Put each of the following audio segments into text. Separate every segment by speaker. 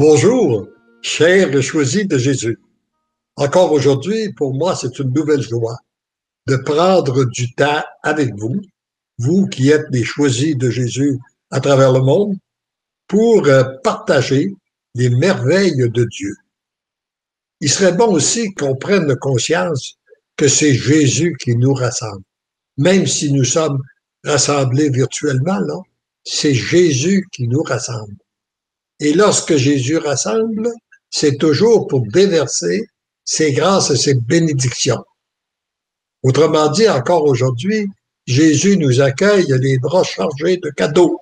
Speaker 1: Bonjour, chers choisis de Jésus. Encore aujourd'hui, pour moi, c'est une nouvelle joie de prendre du temps avec vous, vous qui êtes les choisis de Jésus à travers le monde, pour partager les merveilles de Dieu. Il serait bon aussi qu'on prenne conscience que c'est Jésus qui nous rassemble. Même si nous sommes rassemblés virtuellement, là, c'est Jésus qui nous rassemble. Et lorsque Jésus rassemble, c'est toujours pour déverser ses grâces et ses bénédictions. Autrement dit, encore aujourd'hui, Jésus nous accueille les bras chargés de cadeaux.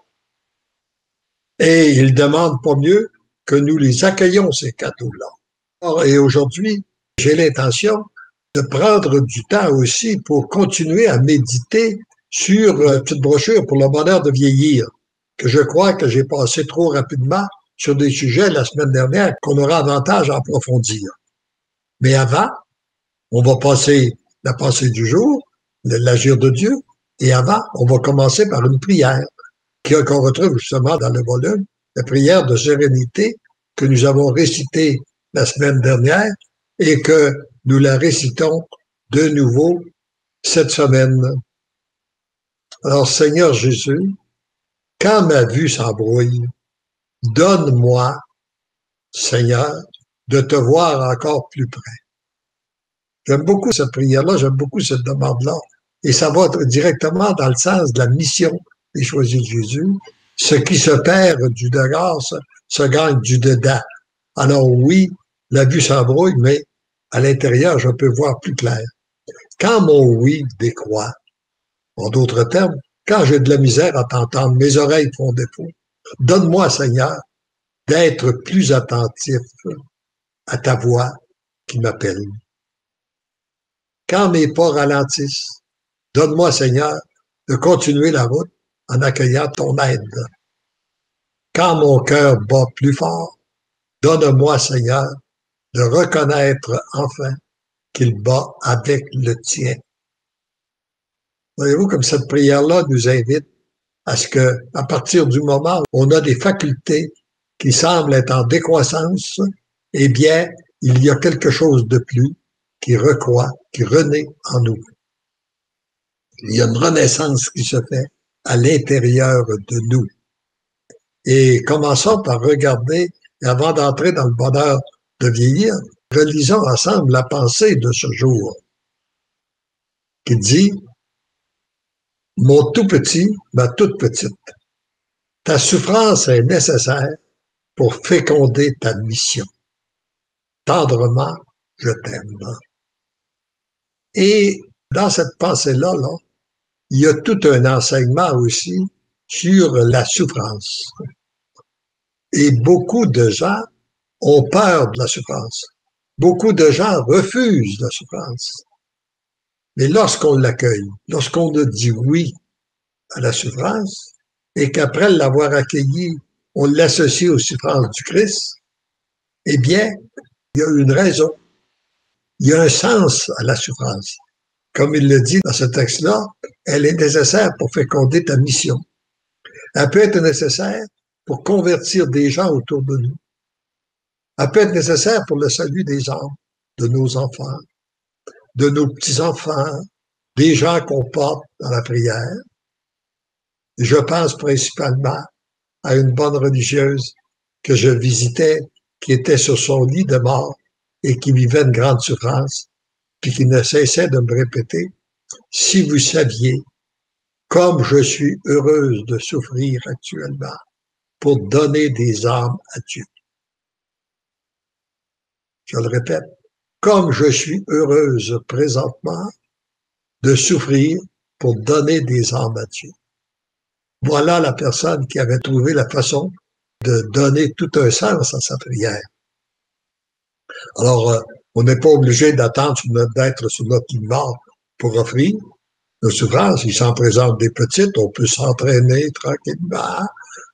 Speaker 1: Et il demande pas mieux que nous les accueillons, ces cadeaux-là. Et aujourd'hui, j'ai l'intention de prendre du temps aussi pour continuer à méditer sur une petite brochure pour le bonheur de vieillir, que je crois que j'ai passé trop rapidement sur des sujets la semaine dernière qu'on aura avantage à approfondir. Mais avant, on va passer la pensée du jour, l'agir de Dieu, et avant, on va commencer par une prière qu'on retrouve justement dans le volume, la prière de sérénité que nous avons récitée la semaine dernière et que nous la récitons de nouveau cette semaine. Alors, Seigneur Jésus, quand ma vue s'embrouille, donne-moi, Seigneur, de te voir encore plus près. J'aime beaucoup cette prière-là, j'aime beaucoup cette demande-là. Et ça va directement dans le sens de la mission des choisis de Jésus. Ce qui se perd du dehors se gagne du dedans. Alors oui, la vue s'embrouille, mais à l'intérieur, je peux voir plus clair. Quand mon oui décroît, en d'autres termes, quand j'ai de la misère à t'entendre, mes oreilles font défaut, donne-moi, Seigneur, d'être plus attentif à ta voix qui m'appelle. Quand mes pas ralentissent, donne-moi, Seigneur, de continuer la route en accueillant ton aide. Quand mon cœur bat plus fort, donne-moi, Seigneur, de reconnaître enfin qu'il bat avec le tien. Voyez-vous, comme cette prière-là nous invite à ce que, à partir du moment où on a des facultés qui semblent être en décroissance, eh bien, il y a quelque chose de plus qui recroît, qui renaît en nous. Il y a une renaissance qui se fait à l'intérieur de nous. Et commençons par regarder, et avant d'entrer dans le bonheur de vieillir, relisons ensemble la pensée de ce jour, qui dit « Mon tout petit, ma toute petite, ta souffrance est nécessaire pour féconder ta mission. Tendrement, je t'aime. » Et dans cette pensée-là, là, il y a tout un enseignement aussi sur la souffrance. Et beaucoup de gens ont peur de la souffrance. Beaucoup de gens refusent la souffrance. Mais lorsqu'on l'accueille, lorsqu'on a dit oui à la souffrance, et qu'après l'avoir accueillie, on l'associe aux souffrances du Christ, eh bien, il y a une raison. Il y a un sens à la souffrance. Comme il le dit dans ce texte-là, elle est nécessaire pour féconder ta mission. Elle peut être nécessaire pour convertir des gens autour de nous. Elle peut être nécessaire pour le salut des âmes, de nos enfants, de nos petits-enfants, des gens qu'on porte dans la prière. Je pense principalement à une bonne religieuse que je visitais, qui était sur son lit de mort et qui vivait une grande souffrance, puis qui ne cessait de me répéter, « Si vous saviez comme je suis heureuse de souffrir actuellement pour donner des âmes à Dieu. » Je le répète, comme je suis heureuse présentement de souffrir pour donner des âmes à Dieu. Voilà la personne qui avait trouvé la façon de donner tout un sens à sa prière. Alors, on n'est pas obligé d'attendre d'être sur notre lit de mort pour offrir nos souffrances. Il s'en présente des petites, on peut s'entraîner tranquillement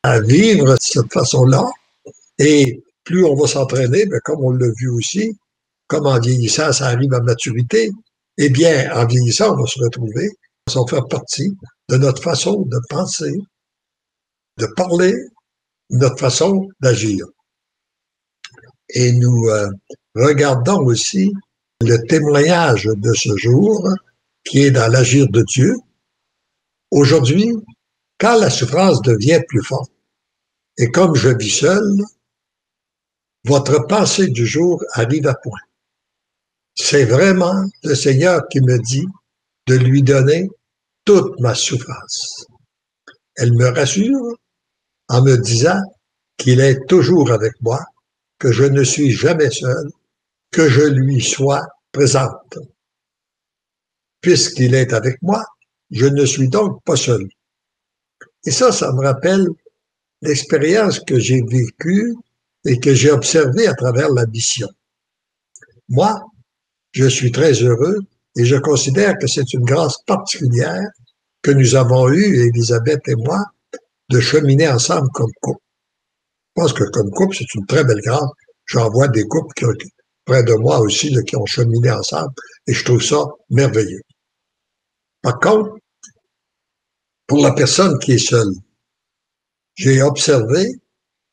Speaker 1: à vivre de cette façon-là. Et plus on va s'entraîner, bien, comme on l'a vu aussi, comme en vieillissant, ça arrive à maturité, eh bien, en vieillissant, on va se retrouver, ça va faire partie de notre façon de penser, de parler, notre façon d'agir. Et nous regardons aussi le témoignage de ce jour qui est dans l'agir de Dieu. Aujourd'hui, quand la souffrance devient plus forte, et comme je vis seul, votre pensée du jour arrive à point. C'est vraiment le Seigneur qui me dit de lui donner toute ma souffrance. Elle me rassure en me disant qu'il est toujours avec moi, que je ne suis jamais seul, que je lui sois présente. Puisqu'il est avec moi, je ne suis donc pas seul. Et ça me rappelle l'expérience que j'ai vécue et que j'ai observée à travers la mission. Moi, je suis très heureux et je considère que c'est une grâce particulière que nous avons eue, Elisabeth et moi, de cheminer ensemble comme couple. Je pense que comme couple, c'est une très belle grâce. J'en vois des couples qui ont, près de moi aussi là, qui ont cheminé ensemble et je trouve ça merveilleux. Par contre, pour la personne qui est seule, j'ai observé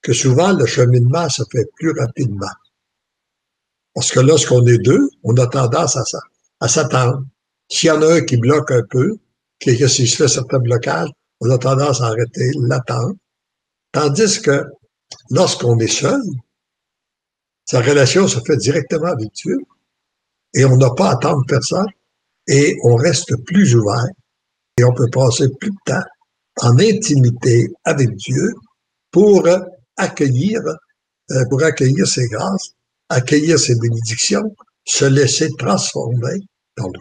Speaker 1: que souvent le cheminement se fait plus rapidement. Parce que lorsqu'on est deux, on a tendance à s'attendre. S'il y en a un qui bloque un peu, que s'il se fait certains blocages, on a tendance à arrêter, l'attendre. Tandis que lorsqu'on est seul, sa relation se fait directement avec Dieu et on n'a pas à attendre personne et on reste plus ouvert et on peut passer plus de temps en intimité avec Dieu pour accueillir, ses grâces, accueillir ses bénédictions, se laisser transformer dans lui.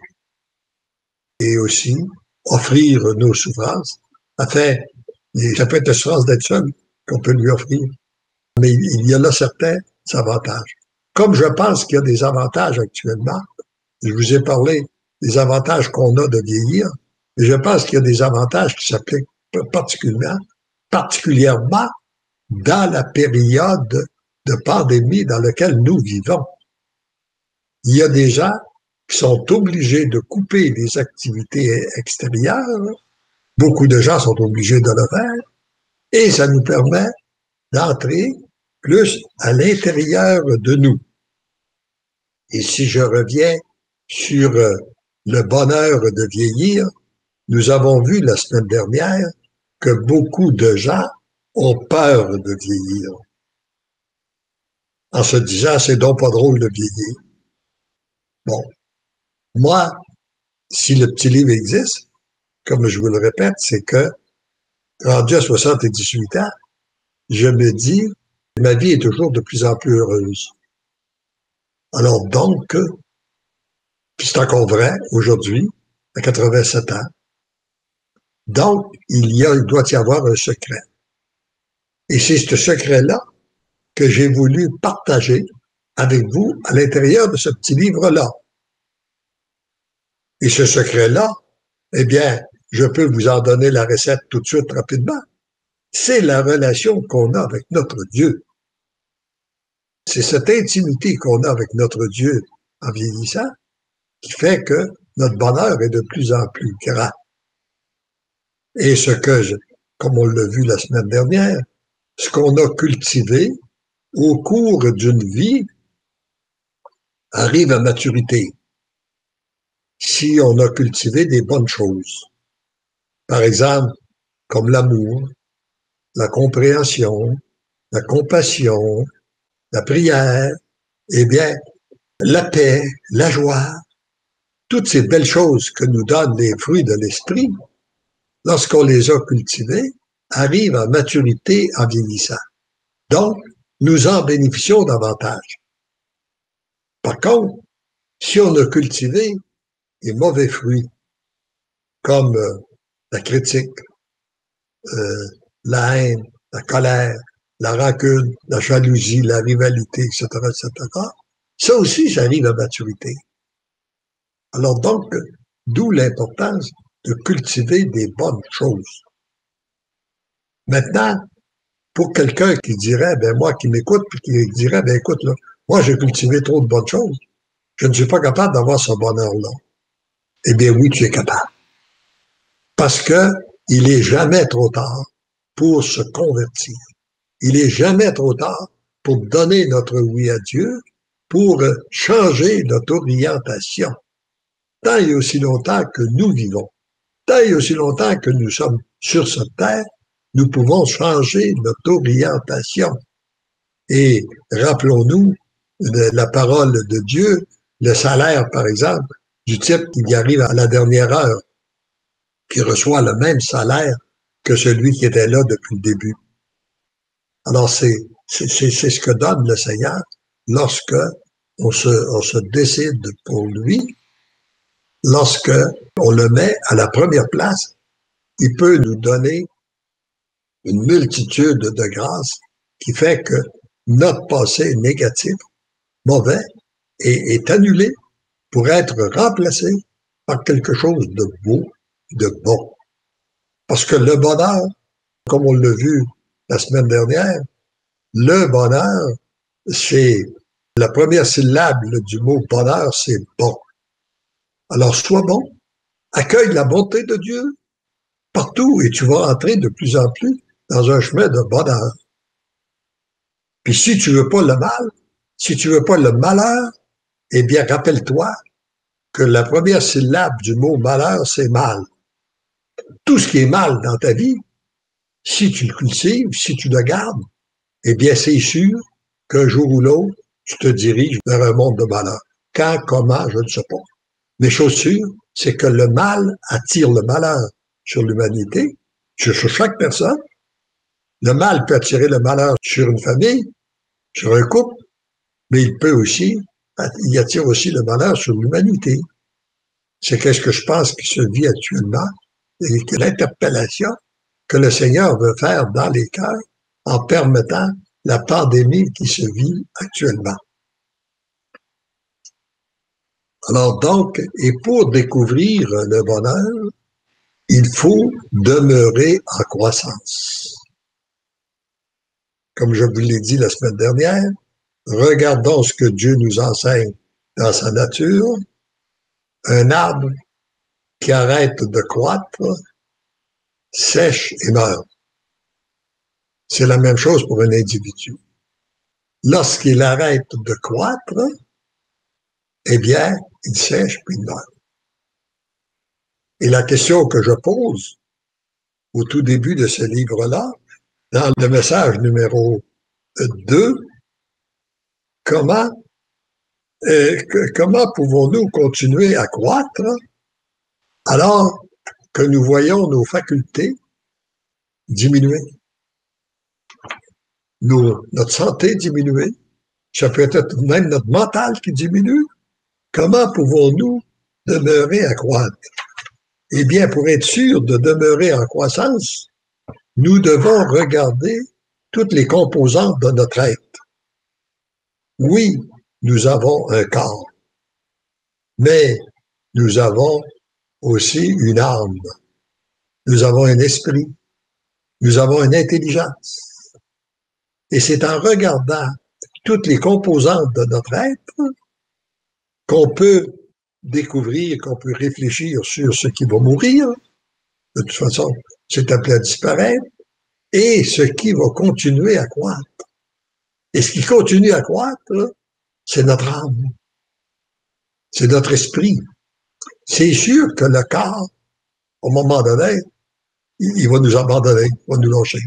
Speaker 1: Et aussi offrir nos souffrances, afin, ça peut être la souffrance d'être seul qu'on peut lui offrir. Mais il y a là certains avantages. Comme je pense qu'il y a des avantages actuellement, je vous ai parlé des avantages qu'on a de vieillir, et je pense qu'il y a des avantages qui s'appliquent particulièrement dans la période de pandémie dans laquelle nous vivons. Il y a des gens qui sont obligés de couper les activités extérieures. Beaucoup de gens sont obligés de le faire. Et ça nous permet d'entrer plus à l'intérieur de nous. Et si je reviens sur le bonheur de vieillir, nous avons vu la semaine dernière que beaucoup de gens ont peur de vieillir. En se disant, c'est donc pas drôle de vieillir. Bon. Moi, si le petit livre existe, comme je vous le répète, c'est que, rendu à 78 ans, je me dis, ma vie est toujours de plus en plus heureuse. Alors donc, puis c'est encore vrai aujourd'hui, à 87 ans, donc il doit y avoir un secret. Et c'est ce secret-là que j'ai voulu partager avec vous à l'intérieur de ce petit livre-là. Et ce secret-là, eh bien, je peux vous en donner la recette tout de suite rapidement. C'est la relation qu'on a avec notre Dieu. C'est cette intimité qu'on a avec notre Dieu en vieillissant qui fait que notre bonheur est de plus en plus grand. Et comme on l'a vu la semaine dernière, ce qu'on a cultivé au cours d'une vie arrive à maturité. Si on a cultivé des bonnes choses, par exemple, comme l'amour, la compréhension, la compassion, la prière, eh bien, la paix, la joie, toutes ces belles choses que nous donnent les fruits de l'esprit, lorsqu'on les a cultivées, arrivent à maturité en vieillissant. Donc, nous en bénéficions davantage. Par contre, si on a cultivé des mauvais fruits, comme la critique, la haine, la colère, la rancune, la jalousie, la rivalité, etc., ça aussi, ça arrive à maturité. Alors donc, d'où l'importance de cultiver des bonnes choses. Maintenant, pour quelqu'un qui dirait, ben moi qui m'écoute, puis qui dirait, ben écoute, là, moi j'ai cultivé trop de bonnes choses, je ne suis pas capable d'avoir ce bonheur-là. Eh bien oui, tu es capable. Parce que il est jamais trop tard pour se convertir. Il est jamais trop tard pour donner notre oui à Dieu, pour changer notre orientation. Tant et aussi longtemps que nous vivons, tant et aussi longtemps que nous sommes sur cette terre, nous pouvons changer notre orientation. Et rappelons-nous la parole de Dieu, le salaire, par exemple, du type qui y arrive à la dernière heure, qui reçoit le même salaire que celui qui était là depuis le début. Alors, c'est ce que donne le Seigneur lorsque on se décide pour lui, lorsque on le met à la première place. Il peut nous donner une multitude de grâces qui fait que notre passé négatif, mauvais, est annulé pour être remplacé par quelque chose de beau, de bon. Parce que le bonheur, comme on l'a vu la semaine dernière, le bonheur, c'est la première syllabe du mot bonheur, c'est bon. Alors, sois bon, accueille la bonté de Dieu partout et tu vas entrer de plus en plus dans un chemin de bonheur. Puis si tu veux pas le mal, si tu veux pas le malheur, eh bien, rappelle-toi que la première syllabe du mot malheur, c'est mal. Tout ce qui est mal dans ta vie, si tu le cultives, si tu le gardes, eh bien, c'est sûr qu'un jour ou l'autre, tu te diriges vers un monde de malheur. Quand, comment, je ne sais pas. Mais chose sûre, c'est que le mal attire le malheur sur l'humanité, sur chaque personne. Le mal peut attirer le malheur sur une famille, sur un couple, mais il attire aussi le malheur sur l'humanité. C'est qu'est-ce que je pense qui se vit actuellement et que l'interpellation que le Seigneur veut faire dans les cœurs en permettant la pandémie qui se vit actuellement. Alors donc, et pour découvrir le bonheur, il faut demeurer en croissance. Comme je vous l'ai dit la semaine dernière, regardons ce que Dieu nous enseigne dans sa nature. Un arbre qui arrête de croître sèche et meurt. C'est la même chose pour un individu. Lorsqu'il arrête de croître, eh bien, il sèche puis il meurt. Et la question que je pose au tout début de ce livre-là, dans le message numéro 2, comment pouvons-nous continuer à croître alors que nous voyons nos facultés diminuer, notre santé diminuer, ça peut être même notre mental qui diminue. Comment pouvons-nous demeurer à croître? Eh bien, pour être sûr de demeurer en croissance, nous devons regarder toutes les composantes de notre être. Oui, nous avons un corps, mais nous avons aussi une âme, nous avons un esprit, nous avons une intelligence. Et c'est en regardant toutes les composantes de notre être qu'on peut découvrir, qu'on peut réfléchir sur ce qui va mourir, de toute façon, c'est appelé à disparaître, et ce qui va continuer à croître. Et ce qui continue à croître, c'est notre âme, c'est notre esprit. C'est sûr que le corps, au moment donné, il va nous abandonner, il va nous lâcher.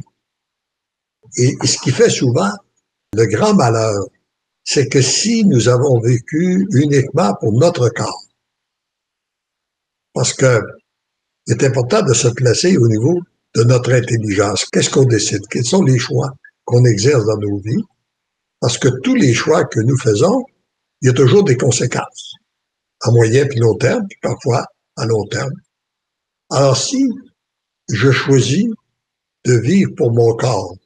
Speaker 1: Et ce qui fait souvent le grand malheur, c'est que si nous avons vécu uniquement pour notre corps, parce que c'est important de se placer au niveau de notre intelligence. Qu'est-ce qu'on décide? Quels sont les choix qu'on exerce dans nos vies? Parce que tous les choix que nous faisons, il y a toujours des conséquences, à moyen puis long terme, puis parfois à long terme. Alors si je choisis de vivre pour mon corps,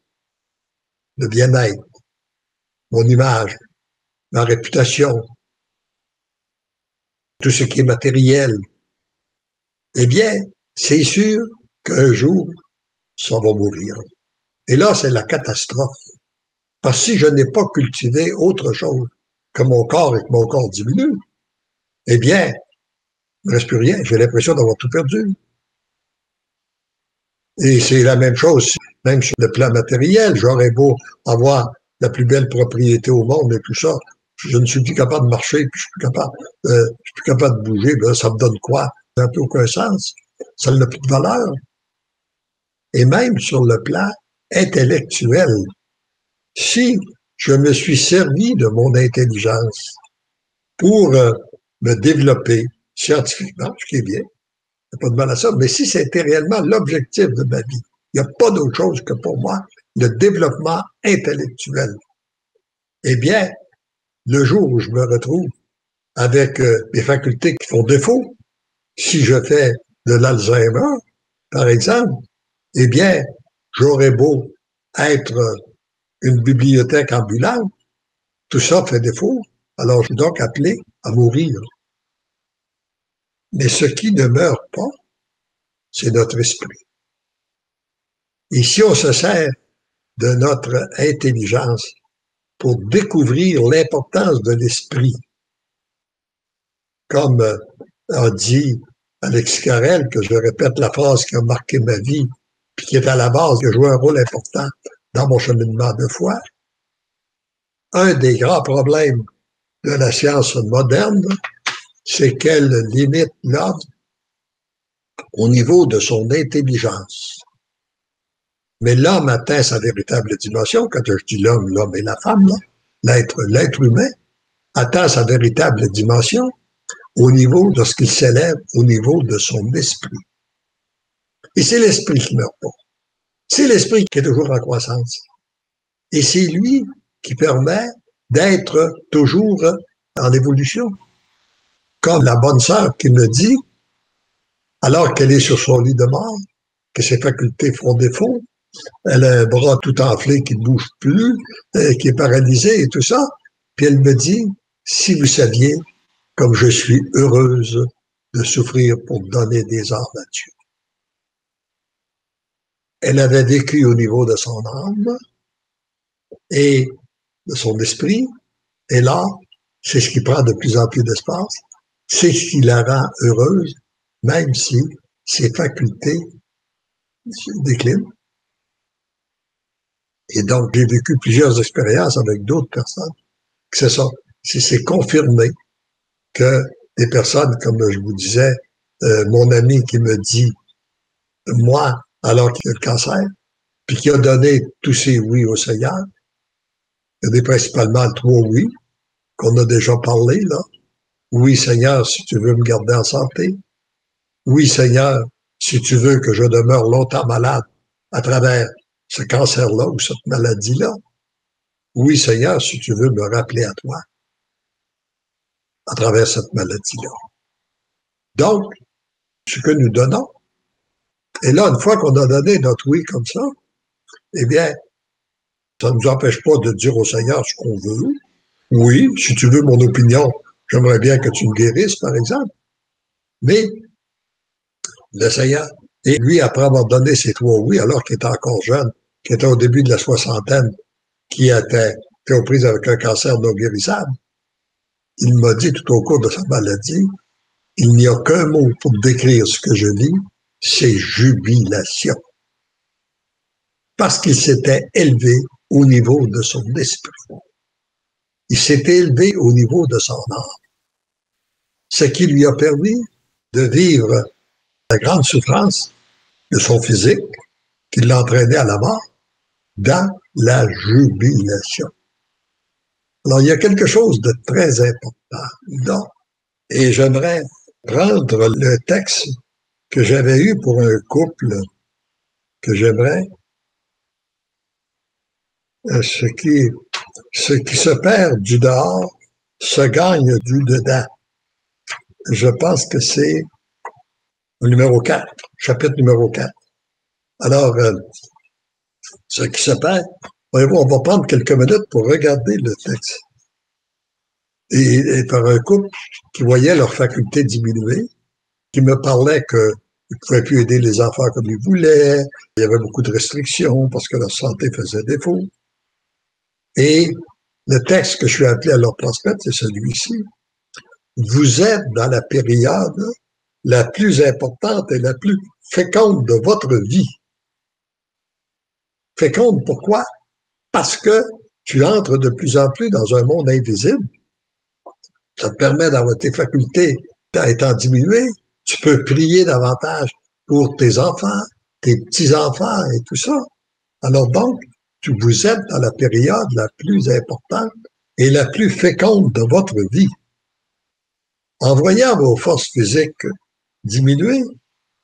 Speaker 1: le bien-être, mon image, ma réputation, tout ce qui est matériel, eh bien, c'est sûr qu'un jour, ça va mourir. Et là, c'est la catastrophe. Parce que si je n'ai pas cultivé autre chose que mon corps et que mon corps diminue, eh bien, il ne reste plus rien. J'ai l'impression d'avoir tout perdu. Et c'est la même chose, même sur le plan matériel. J'aurais beau avoir la plus belle propriété au monde et tout ça. Je ne suis plus capable de marcher, puis je suis plus capable de bouger, ben, ça me donne quoi? Ça n'a plus aucun sens. Ça n'a plus de valeur. Et même sur le plan intellectuel, si je me suis servi de mon intelligence pour me développer scientifiquement, ce qui est bien, il n'y a pas de mal à ça, mais si c'était réellement l'objectif de ma vie, il n'y a pas d'autre chose que pour moi le développement intellectuel. Eh bien, le jour où je me retrouve avec mes facultés qui font défaut, si je fais de l'Alzheimer, par exemple, eh bien, j'aurais beau être une bibliothèque ambulante, tout ça fait défaut, alors je suis donc appelé à mourir. Mais ce qui ne meurt pas, c'est notre esprit. Et si on se sert de notre intelligence pour découvrir l'importance de l'esprit, comme a dit Alexis Carrel, que je répète la phrase qui a marqué ma vie, puis qui est à la base, qui a joué un rôle important dans mon cheminement de foi, un des grands problèmes de la science moderne, c'est qu'elle limite l'homme au niveau de son intelligence. Mais l'homme atteint sa véritable dimension, quand je dis l'homme, l'homme et la femme, l'être humain atteint sa véritable dimension au niveau, lorsqu'il s'élève au niveau de son esprit. Et c'est l'esprit qui ne meurt pas. C'est l'esprit qui est toujours en croissance. Et c'est lui qui permet d'être toujours en évolution. Comme la bonne sœur qui me dit, alors qu'elle est sur son lit de mort, que ses facultés font défaut, elle a un bras tout enflé qui ne bouge plus, qui est paralysé et tout ça, puis elle me dit, si vous saviez comme je suis heureuse de souffrir pour donner des armes à Dieu. Elle avait vécu au niveau de son âme et de son esprit, et là, c'est ce qui prend de plus en plus d'espace, c'est ce qui la rend heureuse, même si ses facultés déclinent. Et donc, j'ai vécu plusieurs expériences avec d'autres personnes. C'est confirmé que des personnes, comme je vous disais, mon ami qui me dit, moi, alors qu'il a le cancer, puis qui a donné tous ses oui au Seigneur, il y a des principalement 3 oui, qu'on a déjà parlé, là. Oui, Seigneur, si tu veux me garder en santé. Oui, Seigneur, si tu veux que je demeure longtemps malade à travers ce cancer-là ou cette maladie-là. Oui, Seigneur, si tu veux me rappeler à toi à travers cette maladie-là. Donc, ce que nous donnons, et là, une fois qu'on a donné notre oui comme ça, eh bien, ça ne nous empêche pas de dire au Seigneur ce qu'on veut. Oui, si tu veux mon opinion, j'aimerais bien que tu me guérisses, par exemple. Mais le Seigneur, et lui, après avoir donné ses 3 oui, alors qu'il était encore jeune, qui était au début de la soixantaine, qui était aux prises avec un cancer non guérissable, il m'a dit tout au cours de sa maladie, il n'y a qu'un mot pour décrire ce que je vis, c'est jubilation. Parce qu'il s'était élevé au niveau de son esprit. Il s'était élevé au niveau de son âme. Ce qui lui a permis de vivre la grande souffrance de son physique, qui l'entraînait à la mort, dans la jubilation. Alors, il y a quelque chose de très important là. Et j'aimerais prendre le texte que j'avais eu pour un couple que j'aimerais. Ce qui se perd du dehors se gagne du dedans. Je pense que c'est le numéro 4, chapitre numéro 4. Alors, ce qui se perd, voyez-vous, on va prendre quelques minutes pour regarder le texte. Et par un couple qui voyait leur faculté diminuer, qui me parlait qu'ils ne pouvaient plus aider les enfants comme ils voulaient, il y avait beaucoup de restrictions parce que leur santé faisait défaut. Et le texte que je suis appelé à leur transmettre, c'est celui-ci. Vous êtes dans la période la plus importante et la plus féconde de votre vie. Féconde, pourquoi? Parce que tu entres de plus en plus dans un monde invisible. Ça te permet d'avoir tes facultés étant diminuées. Tu peux prier davantage pour tes enfants, tes petits-enfants et tout ça. Alors donc, vous êtes dans la période la plus importante et la plus féconde de votre vie. En voyant vos forces physiques diminuer,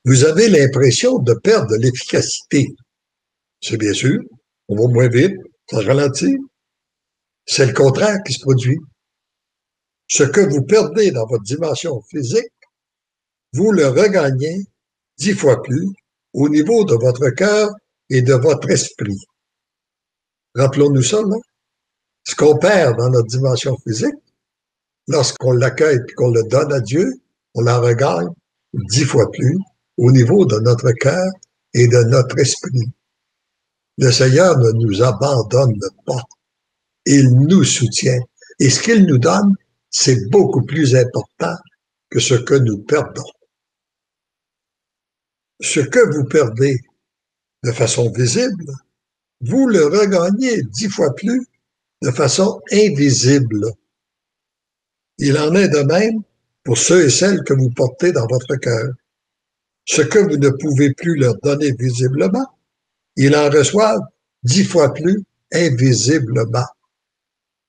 Speaker 1: vous avez l'impression de perdre de l'efficacité. C'est bien sûr, on va moins vite, ça ralentit. C'est le contraire qui se produit. Ce que vous perdez dans votre dimension physique, vous le regagnez 10 fois plus au niveau de votre cœur et de votre esprit. Rappelons-nous ça, là. Ce qu'on perd dans notre dimension physique, lorsqu'on l'accueille et qu'on le donne à Dieu, on la regagne 10 fois plus au niveau de notre cœur et de notre esprit. Le Seigneur ne nous abandonne pas. Il nous soutient. Et ce qu'il nous donne, c'est beaucoup plus important que ce que nous perdons. Ce que vous perdez de façon visible, vous le regagnez 10 fois plus de façon invisible. Il en est de même pour ceux et celles que vous portez dans votre cœur. Ce que vous ne pouvez plus leur donner visiblement, ils en reçoivent 10 fois plus invisiblement.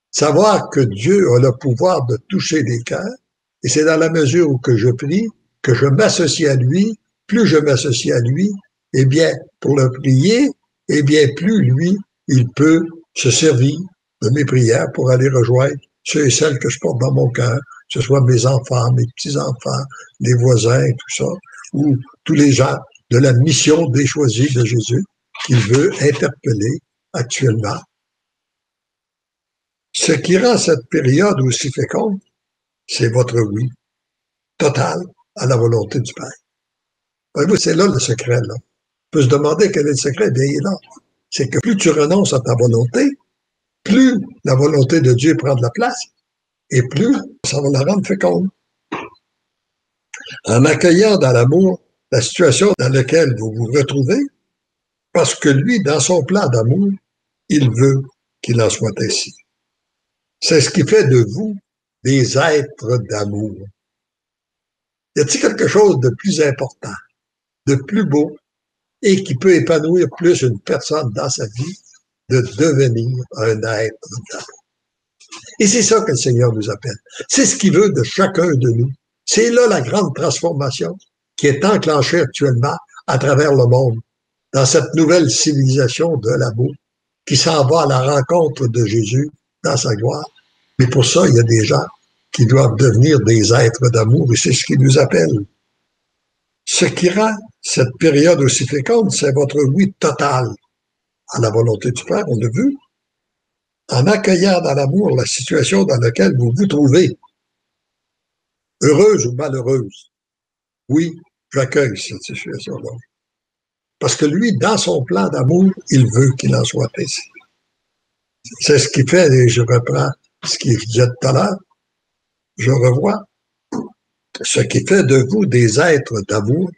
Speaker 1: Savoir que Dieu a le pouvoir de toucher les cœurs, et c'est dans la mesure où que je prie, que je m'associe à lui, plus je m'associe à lui, eh bien, pour le prier, eh bien, plus lui, il peut se servir de mes prières pour aller rejoindre ceux et celles que je porte dans mon cœur, que ce soit mes enfants, mes petits-enfants, les voisins, tout ça, ou tous les gens de la mission des choisis de Jésus qu'il veut interpeller actuellement. Ce qui rend cette période aussi féconde, c'est votre oui total à la volonté du Père. Voyez-vous, c'est là le secret, là. On peut se demander quel est le secret, bien, il est là. C'est que plus tu renonces à ta volonté, plus la volonté de Dieu prend de la place, et plus ça va la rendre féconde. En accueillant dans l'amour la situation dans laquelle vous vous retrouvez, parce que lui, dans son plan d'amour, il veut qu'il en soit ainsi. C'est ce qui fait de vous des êtres d'amour. Y a-t-il quelque chose de plus important, de plus beau, et qui peut épanouir plus une personne dans sa vie, de devenir un être d'amour? Et c'est ça que le Seigneur nous appelle. C'est ce qu'il veut de chacun de nous. C'est là la grande transformation qui est enclenchée actuellement à travers le monde, dans cette nouvelle civilisation de l'amour, qui s'en va à la rencontre de Jésus dans sa gloire. Mais pour ça, il y a des gens qui doivent devenir des êtres d'amour, et c'est ce qu'il nous appelle. Ce qui rend cette période aussi féconde, c'est votre oui total à la volonté du Père, on l'a vu, en accueillant dans l'amour la situation dans laquelle vous vous trouvez, heureuse ou malheureuse. Oui, j'accueille cette situation-là. Parce que lui, dans son plan d'amour, il veut qu'il en soit ainsi. C'est ce qui fait, et je reprends ce qu'il disait tout à l'heure, je revois, ce qui fait de vous des êtres d'amour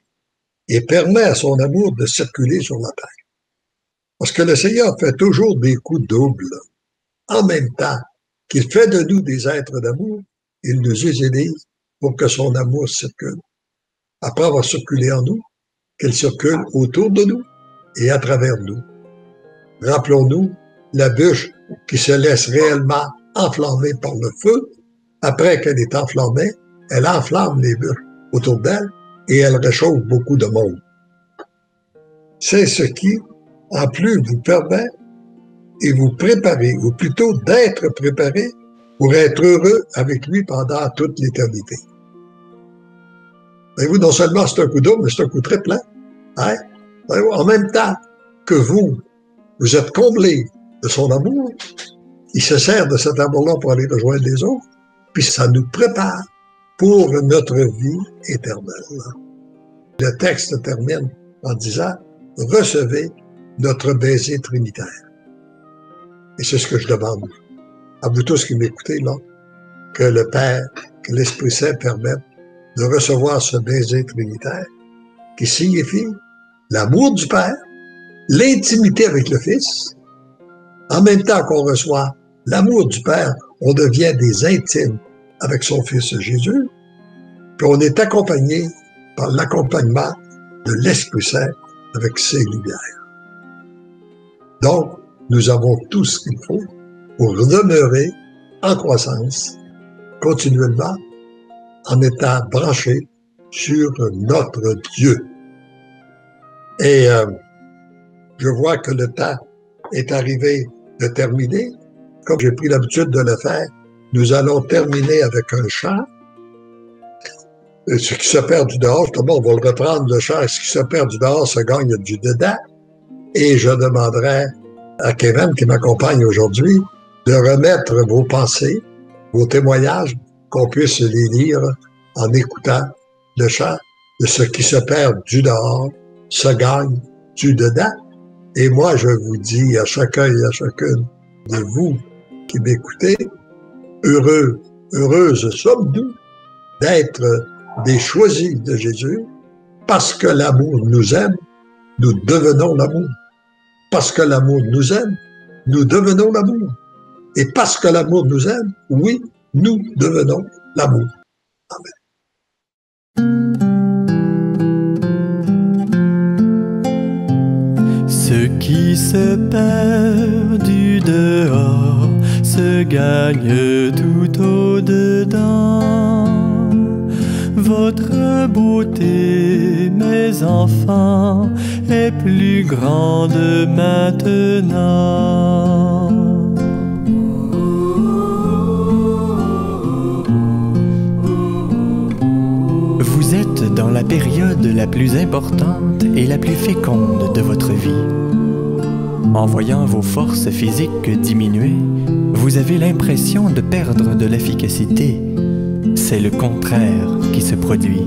Speaker 1: et permet à son amour de circuler sur la terre. Parce que le Seigneur fait toujours des coups doubles. En même temps qu'il fait de nous des êtres d'amour, il nous utilise pour que son amour circule. Après avoir circulé en nous, qu'il circule autour de nous et à travers nous. Rappelons-nous la bûche qui se laisse réellement enflammer par le feu. Après qu'elle est enflammée, elle enflamme les bûches autour d'elle et elle réchauffe beaucoup de monde. C'est ce qui, en plus, vous permet et vous préparer, ou plutôt d'être préparé pour être heureux avec lui pendant toute l'éternité. Voyez-vous, non seulement c'est un coup double, mais c'est un coup très plein. Hein? En même temps que vous êtes comblé de son amour, il se sert de cet amour-là pour aller rejoindre les autres, puis ça nous prépare pour notre vie éternelle. Le texte termine en disant « Recevez notre baiser trinitaire ». Et c'est ce que je demande à vous tous qui m'écoutez, là, que le Père, que l'Esprit Saint permette de recevoir ce baiser trinitaire qui signifie l'amour du Père, l'intimité avec le Fils En même temps qu'on reçoit l'amour du Père, on devient des intimes avec son Fils Jésus, puis on est accompagné par l'accompagnement de l'Esprit Saint avec ses lumières. Donc, nous avons tout ce qu'il faut pour demeurer en croissance continuellement en étant branchés sur notre Dieu. Et je vois que le temps est arrivé de terminer. Comme j'ai pris l'habitude de le faire, nous allons terminer avec un chant. Ce qui se perd du dehors, justement, on va le reprendre, le chant. Ce qui se perd du dehors se gagne du dedans. Et je demanderai à Kevin, qui m'accompagne aujourd'hui, de remettre vos pensées, vos témoignages, qu'on puisse les lire en écoutant le chant de ce qui se perd du dehors se gagne du dedans. Et moi, je vous dis à chacun et à chacune de vous qui m'écoutez, heureuse sommes-nous d'être des choisis de Jésus, parce que l'amour nous aime, nous devenons l'amour. Parce que l'amour nous aime, nous devenons l'amour. Et parce que l'amour nous aime, oui, nous devenons l'amour. Amen.
Speaker 2: Ce qui se perd du dehors se gagne tout au-dedans. Votre beauté, mes enfants, est plus grande maintenant. Vous êtes dans la période la plus importante et la plus féconde de votre vie. En voyant vos forces physiques diminuer, vous avez l'impression de perdre de l'efficacité. C'est le contraire qui se produit.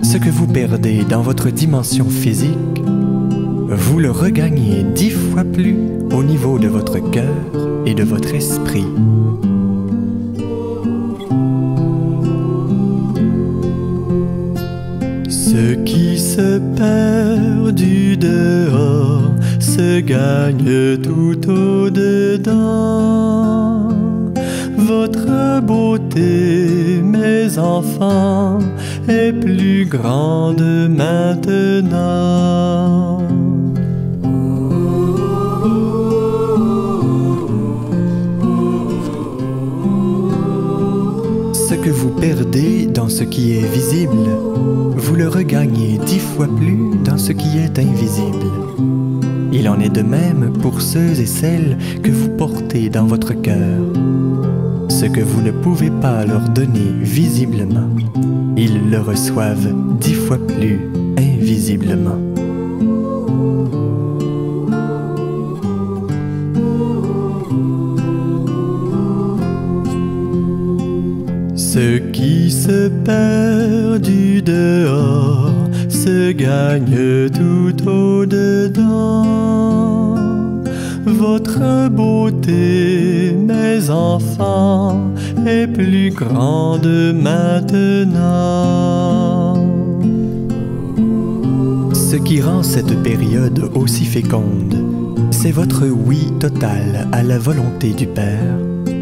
Speaker 2: Ce que vous perdez dans votre dimension physique, vous le regagnez 10 fois plus au niveau de votre cœur et de votre esprit. Ce qui se perd du dehors se gagne tout au-dedans. Votre beauté, mes enfants, est plus grande maintenant. Ce que vous perdez dans ce qui est visible, vous le regagnez 10 fois plus dans ce qui est invisible. Il en est de même pour ceux et celles que vous portez dans votre cœur. Ce que vous ne pouvez pas leur donner visiblement, ils le reçoivent 10 fois plus invisiblement. Ce qui se perd du dehors se gagne tout au-dedans. Votre beauté, mes enfants, est plus grande maintenant. Ce qui rend cette période aussi féconde, c'est votre oui total à la volonté du Père,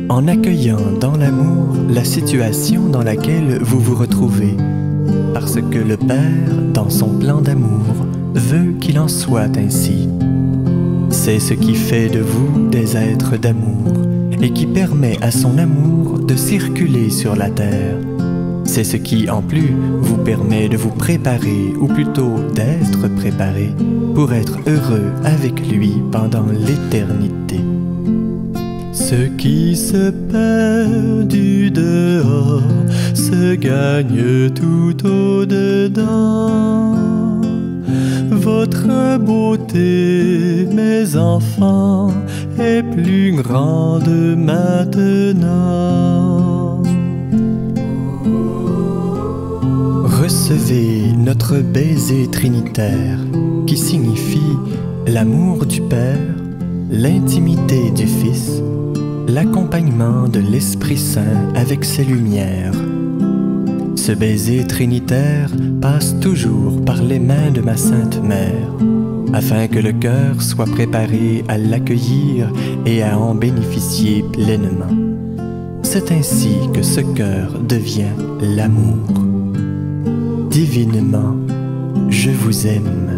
Speaker 2: en accueillant dans l'amour la situation dans laquelle vous vous retrouvez, parce que le Père, dans son plan d'amour, veut qu'il en soit ainsi. C'est ce qui fait de vous des êtres d'amour et qui permet à son amour de circuler sur la terre. C'est ce qui, en plus, vous permet de vous préparer, ou plutôt d'être préparé, pour être heureux avec lui pendant l'éternité. Ce qui se perd du dehors se gagne tout au-dedans. Votre beauté, mes enfants, est plus grande maintenant. Recevez notre baiser trinitaire, qui signifie l'amour du Père, l'intimité du Fils, l'accompagnement de l'Esprit Saint avec ses lumières. Ce baiser trinitaire passe toujours par les mains de ma Sainte Mère. afin que le cœur soit préparé à l'accueillir et à en bénéficier pleinement. C'est ainsi que ce cœur devient l'amour. Divinement, je vous aime.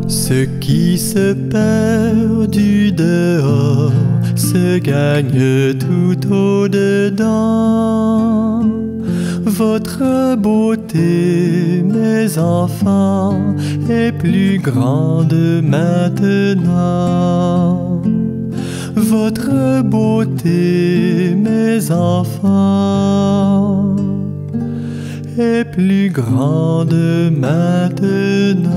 Speaker 2: Ce qui se perd du dehors se gagne tout au-dedans. Votre beauté, mes enfants, est plus grande maintenant. Votre beauté, mes enfants, est plus grande maintenant.